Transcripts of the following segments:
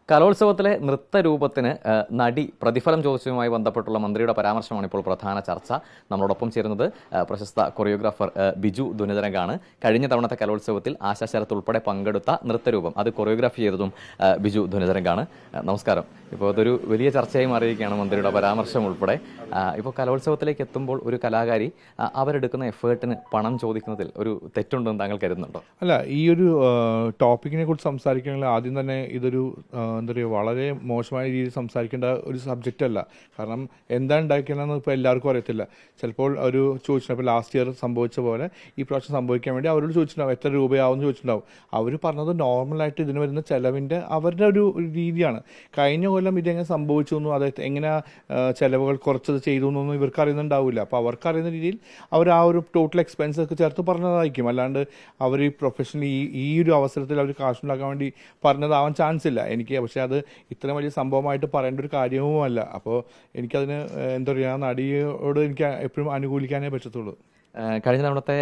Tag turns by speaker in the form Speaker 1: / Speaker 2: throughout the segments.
Speaker 1: കലോത്സവത്തിലെ നൃത്തരൂപത്തിന് നടി പ്രതിഫലം ചോദിച്ചതുമായി ബന്ധപ്പെട്ടുള്ള മന്ത്രിയുടെ പരാമർശമാണ് ഇപ്പോൾ പ്രധാന ചർച്ച. നമ്മളോടൊപ്പം ചേരുന്നത് പ്രശസ്ത കൊറിയോഗ്രാഫർ ബിജു ധുനിതരംഗാണ്. കഴിഞ്ഞ തവണത്തെ കലോത്സവത്തിൽ ആശാ ശരത്ത് ഉൾപ്പെടെ പങ്കെടുത്ത നൃത്തരൂപം അത് കൊറിയോഗ്രാഫി ചെയ്തതും ബിജു ധുനിതരംഗാണ്. നമസ്കാരം. ഇപ്പോൾ അതൊരു വലിയ ചർച്ചയായി മാറിയിരിക്കുകയാണ് മന്ത്രിയുടെ പരാമർശം ഉൾപ്പെടെ. ഇപ്പോൾ കലോത്സവത്തിലേക്ക് എത്തുമ്പോൾ ഒരു കലാകാരി അവരെടുക്കുന്ന എഫേർട്ടിന് പണം ചോദിക്കുന്നതിൽ ഒരു തെറ്റുണ്ടെന്ന് താങ്കൾ കരുതുന്നുണ്ടോ?
Speaker 2: അല്ല, ഈ ഒരു ടോപ്പിക്കിനെ കുറിച്ച് സംസാരിക്കുകയാണെങ്കിൽ ആദ്യം തന്നെ ഇതൊരു എന്താ പറയുക, വളരെ മോശമായ രീതിയിൽ സംസാരിക്കേണ്ട ഒരു സബ്ജക്റ്റ് അല്ല. കാരണം എന്താണ് ഉണ്ടാക്കിയതെന്ന് ഇപ്പോൾ എല്ലാവർക്കും അറിയത്തില്ല. ചിലപ്പോൾ ഒരു ചോദിച്ചിട്ടുണ്ടാവും, ഇപ്പോൾ ലാസ്റ്റ് ഇയർ സംഭവിച്ച പോലെ ഈ പ്രാവശ്യം സംഭവിക്കാൻ വേണ്ടി അവരോട് ചോദിച്ചിട്ടുണ്ടാവും എത്ര രൂപയാവും എന്ന് ചോദിച്ചിട്ടുണ്ടാവും. അവർ പറഞ്ഞത് നോർമലായിട്ട് ഇതിന് വരുന്ന ചിലവിൻ്റെ അവരുടെ ഒരു രീതിയാണ്. കഴിഞ്ഞ കൊല്ലം ഇതെങ്ങനെ സംഭവിച്ചു എന്നും അത് എങ്ങനെ ചിലവുകൾ കുറച്ചത് ചെയ്തു എന്നൊന്നും ഇവർക്ക് അറിയുന്നുണ്ടാവില്ല. അപ്പോൾ അവർക്ക് അറിയുന്ന രീതിയിൽ അവർ ആ ഒരു ടോട്ടൽ എക്സ്പെൻസ് ഒക്കെ ചേർത്ത് പറഞ്ഞതായിരിക്കും. അല്ലാണ്ട് അവർ ഈ പ്രൊഫഷണലി ഈ ഒരു അവസരത്തിൽ അവർ കാശുണ്ടാക്കാൻ വേണ്ടി പറഞ്ഞതാവാൻ ചാൻസ് ഇല്ല എനിക്ക്. പക്ഷേ അത് ഇത്രയും വലിയ സംഭവമായിട്ട് പറയേണ്ട ഒരു കാര്യവുമല്ല. അപ്പോൾ എനിക്കതിന് എന്താ പറയുക, നടിയോട് എനിക്ക് എപ്പോഴും അനുകൂലിക്കാനേ പറ്റത്തുള്ളൂ.
Speaker 1: കഴിഞ്ഞ തവണത്തെ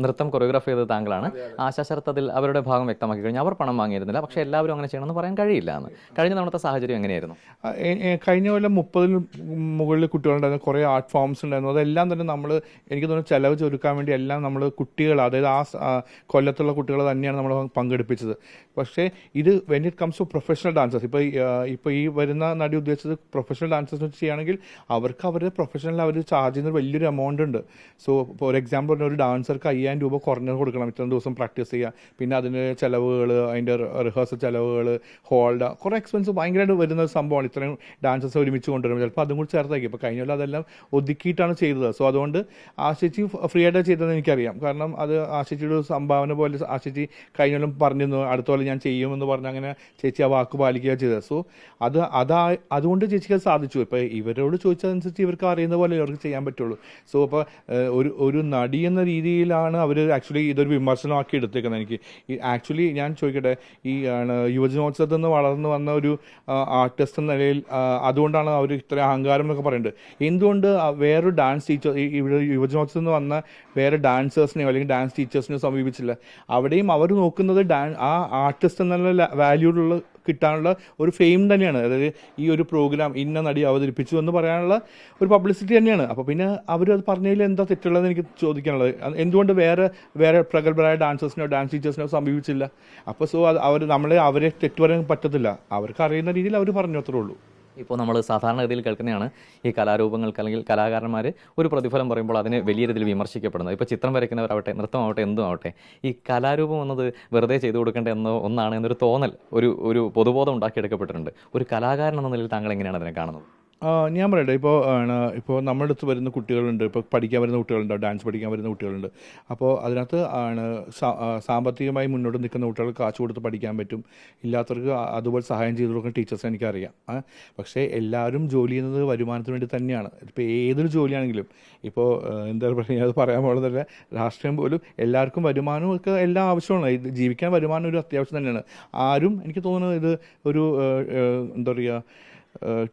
Speaker 1: നൃത്തം കൊറിയോഗ്രാഫ് ചെയ്തത് താങ്കളാണ്. ആശാ ശരത്ത് അതിൽ അവരുടെ ഭാഗം വ്യക്തമാക്കി കഴിഞ്ഞു. അവർ പണം വാങ്ങിയിരുന്നില്ല, പക്ഷേ എല്ലാവരും അങ്ങനെ ചെയ്യണമെന്ന് പറയാൻ കഴിയില്ല എന്ന്. കഴിഞ്ഞ തവണത്തെ സാഹചര്യം എങ്ങനെയായിരുന്നു?
Speaker 2: കഴിഞ്ഞ കൊല്ലം 30 മുകളിൽ കുട്ടികളുണ്ടായിരുന്നു, കുറേ ആർട്ട് ഫോംസ് ഉണ്ടായിരുന്നു. അതെല്ലാം തന്നെ നമ്മൾ എനിക്ക് തോന്നുന്നു ചിലവ് ചുരുക്കാൻ വേണ്ടി എല്ലാം നമ്മൾ കുട്ടികൾ, അതായത് ആ കൊല്ലത്തുള്ള കുട്ടികൾ തന്നെയാണ് നമ്മൾ പങ്കെടുപ്പിച്ചത്. പക്ഷേ ഇത് when it comes to professional dancers, ഇപ്പോൾ ഈ വരുന്ന നടി ഉദ്ദേശിച്ചത് പ്രൊഫഷണൽ ഡാൻസേഴ്സ് ചെയ്യുകയാണെങ്കിൽ അവർക്ക് അവരുടെ പ്രൊഫഷണൽ അവർ ചാർജ് ചെയ്യുന്ന വലിയൊരു എമൗണ്ട് ഉണ്ട്. സോ ഫോർ എക്സാമ്പിൾ പറഞ്ഞാൽ ഒരു ഡാൻസർക്ക് 5000 രൂപ കുറഞ്ഞത് കൊടുക്കണം, ഇത്രയും ദിവസം പ്രാക്ടീസ് ചെയ്യുക. പിന്നെ അതിന് ചിലവുകൾ, അതിൻ്റെ റിഹേഴ്സൽ ചിലവുകൾ, ഹോൾഡ്, കുറേ എക്സ്പെൻസ് ഭയങ്കരമായിട്ട് വരുന്ന സംഭവമാണ്. ഇത്രയും ഡാൻസേഴ്സ് ഒരുമിച്ച് കൊണ്ടുവരും. ചിലപ്പോൾ അതും കൂടി ചേർത്തായിരിക്കും. ഇപ്പോൾ കഴിഞ്ഞ കൊല്ലം അതെല്ലാം ഒതുക്കിയിട്ടാണ് ചെയ്തത്. സോ അതുകൊണ്ട് ആശിച്ചി ഫ്രീ ആയിട്ട് ചെയ്തതെന്ന് എനിക്കറിയാം. കാരണം അത് ആശിച്ചിയുടെ സംഭാവന പോലെ ആശിച്ചി കഴിഞ്ഞ കൊല്ലം പറഞ്ഞിരുന്നു അടുത്ത കൊല്ലം ഞാൻ ചെയ്യുമെന്ന് പറഞ്ഞ് അങ്ങനെ ചേച്ചി ആ വാക്ക് പാലിക്കുക ചെയ്തത്. സോ അതുകൊണ്ട് ചേച്ചിക്ക് അത് സാധിച്ചു. ഇപ്പോൾ ഇവരോട് ചോദിച്ചതനുസരിച്ച് ഇവർക്ക് അറിയുന്ന പോലെ ഇവർക്ക് ചെയ്യാൻ പറ്റുള്ളൂ. സോ അപ്പോൾ ഒരു നടി എന്ന രീതിയിലാണ് അവർ ആക്ച്വലി ഇതൊരു വിമർശനമാക്കി എടുത്തേക്കുന്നത്. എനിക്ക് ആക്ച്വലി ഞാൻ ചോദിക്കട്ടെ, ഈ യുവജനോത്സവത്തിൽ നിന്ന് വളർന്നു വന്ന ഒരു ആർട്ടിസ്റ്റ് എന്ന നിലയിൽ അതുകൊണ്ടാണ് അവർ ഇത്ര അഹങ്കാരം എന്നൊക്കെ പറയുന്നത്. എന്തുകൊണ്ട് വേറൊരു ഡാൻസ് ടീച്ചർ ഇവിടെ യുവജനോത്സവത്തിൽ നിന്ന് വന്ന വേറെ ഡാൻസേഴ്സിനെയോ അല്ലെങ്കിൽ ഡാൻസ് ടീച്ചേഴ്സിനെയോ സമീപിച്ചില്ല? അവിടെയും അവർ നോക്കുന്നത് ആ ആർട്ടിസ്റ്റ് എന്നുള്ള വാല്യൂലുള്ള കിട്ടാനുള്ള ഒരു ഫെയിം തന്നെയാണ്. അതായത് ഈ ഒരു പ്രോഗ്രാം ഇന്ന നടി അവതരിപ്പിച്ചു എന്ന് പറയാനുള്ള ഒരു പബ്ലിസിറ്റി തന്നെയാണ്. അപ്പോൾ പിന്നെ അവരത് പറഞ്ഞതിൽ എന്താ തെറ്റുള്ളതെന്ന് എനിക്ക് ചോദിക്കാനുള്ളത്. എന്തുകൊണ്ട് വേറെ പ്രഗത്ഭരായ ഡാൻസേഴ്സിനോ ഡാൻസ് ടീച്ചേഴ്സിനോ സമീപിച്ചില്ല? അപ്പോൾ സോ അവരെ തെറ്റു പറയാൻ പറ്റത്തില്ല. അവർക്ക് അറിയുന്ന രീതിയിൽ അവർ പറഞ്ഞു, അത്രേ ഉള്ളൂ.
Speaker 1: ഇപ്പോൾ നമ്മൾ സാധാരണഗതിയിൽ കേൾക്കുന്നതാണ് ഈ കലാരൂപങ്ങൾക്ക് അല്ലെങ്കിൽ കലാകാരന്മാർ ഒരു പ്രതിഫലം പറയുമ്പോൾ അതിനെ വലിയ രീതിയിൽ വിമർശിക്കപ്പെടുന്നത്. ഇപ്പോൾ ചിത്രം വരയ്ക്കുന്നവരാവട്ടെ, നൃത്തമാവട്ടെ, എന്തും ആവട്ടെ, ഈ കലാരൂപം എന്നത് വെറുതെ ചെയ്തു കൊടുക്കേണ്ട ഒന്നാണ് എന്നൊരു തോന്നൽ, ഒരു പൊതുബോധം ഉണ്ടാക്കിയെടുക്കപ്പെട്ടിട്ടുണ്ട്. ഒരു കലാകാരൻ എന്ന നിലയിൽ താങ്കൾ എങ്ങനെയാണ് അതിനെ കാണുന്നത്?
Speaker 2: ഞാൻ പറയട്ടെ, ഇപ്പോൾ നമ്മുടെ അടുത്ത് വരുന്ന കുട്ടികളുണ്ട്, ഇപ്പോൾ പഠിക്കാൻ വരുന്ന കുട്ടികളുണ്ട്, ഡാൻസ് പഠിക്കാൻ വരുന്ന കുട്ടികളുണ്ട്. അപ്പോൾ അതിനകത്ത് സാമ്പത്തികമായി മുന്നോട്ട് നിൽക്കുന്ന കുട്ടികൾക്ക് കാശ് കൊടുത്ത് പഠിക്കാൻ പറ്റും. ഇല്ലാത്തവർക്ക് അതുപോലെ സഹായം ചെയ്തു കൊടുക്കുന്ന ടീച്ചേഴ്സ് എനിക്കറിയാം. പക്ഷേ എല്ലാവരും ജോലി ചെയ്യുന്നത് വരുമാനത്തിന് വേണ്ടി തന്നെയാണ്. ഇപ്പോൾ ഏതൊരു ജോലിയാണെങ്കിലും, ഇപ്പോൾ എന്താ പറയുക, അത് പറയാൻ പോകുന്നതല്ല, രാഷ്ട്രീയം പോലും എല്ലാവർക്കും വരുമാനമൊക്കെ എല്ലാം ആവശ്യമാണ്. ഇത് ജീവിക്കാൻ വരുമാനം ഒരു അത്യാവശ്യം തന്നെയാണ്. ആരും എനിക്ക് തോന്നുന്നത് ഇത് ഒരു എന്താ പറയുക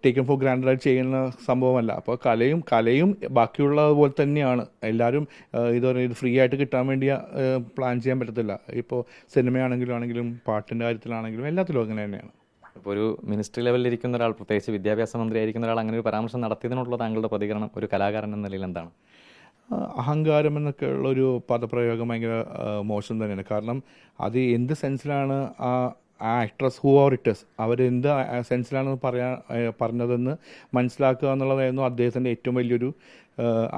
Speaker 2: ടേക്കൺ ഫോർ ഗ്രാൻഡഡ് ആയിട്ട് ചെയ്യുന്ന സംഭവമല്ല. അപ്പോൾ കലയും ബാക്കിയുള്ളതുപോലെ തന്നെയാണ്. എല്ലാവരും ഇത് ഫ്രീ ആയിട്ട് കിട്ടാൻ വേണ്ടി പ്ലാൻ ചെയ്യാൻ പറ്റത്തില്ല. ഇപ്പോൾ സിനിമയാണെങ്കിലും പാട്ടിൻ്റെ കാര്യത്തിലാണെങ്കിലും എല്ലാത്തിലും അങ്ങനെ തന്നെയാണ്.
Speaker 1: ഇപ്പോൾ ഒരു മിനിസ്ട്രി ലെവലിൽ ഇരിക്കുന്ന ഒരാൾ, പ്രത്യേകിച്ച് വിദ്യാഭ്യാസ മന്ത്രി ആയിരിക്കുന്ന ഒരാൾ അങ്ങനെ ഒരു പരാമർശം നടത്തിയതിനുള്ള താങ്കളുടെ പ്രതികരണം ഒരു കലാകാരൻ എന്ന നിലയിൽ എന്താണ്?
Speaker 2: അഹങ്കാരം എന്നൊക്കെ ഉള്ളൊരു പദപ്രയോഗം ഭയങ്കര മോശം തന്നെയാണ്. കാരണം അത് എന്ത് സെൻസിലാണ് ആ actress who or it is അവരെന്ത് സെൻസിലാണ് പറഞ്ഞതെന്ന് മനസ്സിലാക്കുക എന്നുള്ളതായിരുന്നു അദ്ദേഹത്തിൻ്റെ ഏറ്റവും വലിയൊരു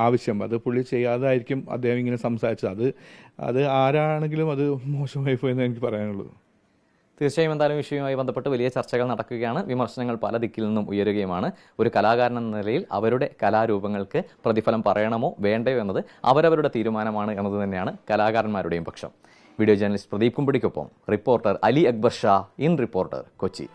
Speaker 2: ആവശ്യം. അത് പുള്ളി ചെയ്യാതായിരിക്കും അദ്ദേഹം ഇങ്ങനെ സംസാരിച്ചത്. അത് ആരാണെങ്കിലും അത് മോശമായി പോയെന്ന് എനിക്ക് പറയാനുള്ളൂ.
Speaker 1: തീർച്ചയായും എന്തായാലും വിഷയവുമായി ബന്ധപ്പെട്ട് വലിയ ചർച്ചകൾ നടക്കുകയാണ്. വിമർശനങ്ങൾ പല ദിക്കിൽ നിന്നും ഉയരുകയുമാണ്. ഒരു കലാകാരൻ എന്ന നിലയിൽ അവരുടെ കലാരൂപങ്ങൾക്ക് പ്രതിഫലം പറയണമോ വേണ്ടയോ എന്നത് അവരവരുടെ തീരുമാനമാണ് എന്നത് തന്നെയാണ് കലാകാരന്മാരുടെയും പക്ഷം. വീഡിയോ ജേർണലിസ്റ്റ് പ്രദീപ് കുമ്പടിക്കൊപ്പം reporter Ali Akbar Shah, in reporter, Kochi.